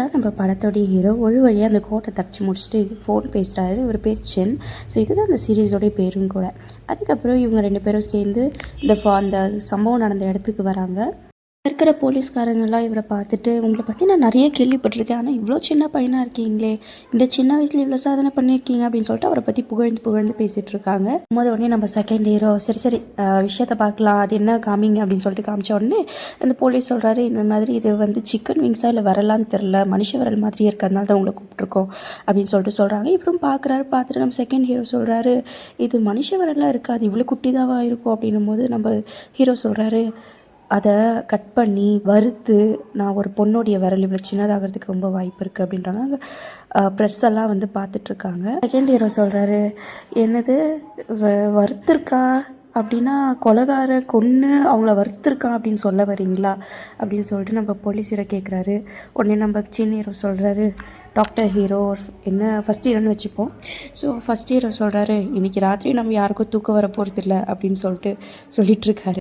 இதுதான் நம்ம படத்தோடைய ஹீரோ ஒரு வழியாக அந்த கோட்டை தச்சு முடிச்சுட்டு ஃபோன் பேசுகிறாரு. இவர் பேர் சென். ஸோ இதுதான் அந்த சீரீஸோடைய பேரும் கூட. அதுக்கப்புறம் இவங்க 2 பேரும் சேர்ந்து அந்த சம்பவம் நடந்த இடத்துக்கு வராங்க. இருக்கிற போலீஸ்காரங்கெல்லாம் இவரை பார்த்துட்டு, உங்களை பற்றி நான் நிறைய கேள்விப்பட்டிருக்கேன், ஆனால் இவ்வளோ சின்ன பையனாக இருக்கீங்களே, இந்த சின்ன வயசில் இவ்வளோ சாதனை பண்ணியிருக்கீங்க அப்படின்னு சொல்லிட்டு அவரை பற்றி புகழ்ந்து பேசிகிட்டு இருக்காங்க. உடனே நம்ம செகண்ட் ஹீரோ சரி விஷயத்தை பார்க்கலாம், அது என்ன காமிங்க அப்படின்னு சொல்லிட்டு காமிச்ச உடனே அந்த போலீஸ் சொல்கிறாரு, இந்த மாதிரி இது வந்து சிக்கன் விங்ஸாக இல்லை வரலான்னு தெரில, மனுஷ வரல் மாதிரியே இருக்கிறதுனால தான் உங்களை கூப்பிட்ருக்கோம் அப்படின்னு சொல்கிறாங்க. இவரும் பார்த்துட்டு நம்ம செகண்ட் ஹீரோ சொல்கிறாரு, இது மனுஷ வரலாம் இருக்காது, இவ்வளோ குட்டிதாவாக இருக்கும் அப்படின்னும் போது நம்ம ஹீரோ சொல்கிறாரு, அதை கட் பண்ணி வறுத்து நான் ஒரு பொண்ணுடைய விரல் இவ்வளோ சின்னதாகிறதுக்கு ரொம்ப வாய்ப்பு இருக்குது அப்படின்றாங்க. அங்கே ப்ரெஸ் எல்லாம் வந்து பார்த்துட்ருக்காங்க. செகண்ட் ஹீரோ சொல்கிறாரு, என்னது வறுத்துருக்கா அப்படின்னா கொலைகார கொன்று அவங்கள வறுத்துருக்கான் அப்படின்னு சொல்ல வரீங்களா அப்படின்னு சொல்லிட்டு நம்ம போலீஸ் ஹீரோ கேட்குறாரு. உடனே நம்ம சின்ன ஹீரோ சொல்கிறாரு, டாக்டர் ஹீரோ என்ன ஃபஸ்ட் ஹீரோன்னு வச்சுப்போம். ஸோ ஃபஸ்ட் ஹீரோ சொல்கிறாரு, இன்றைக்கி ராத்திரி நம்ம யாருக்கும் தூக்கம் வர போகிறதில்ல அப்படின்னு சொல்லிட்டுருக்காரு.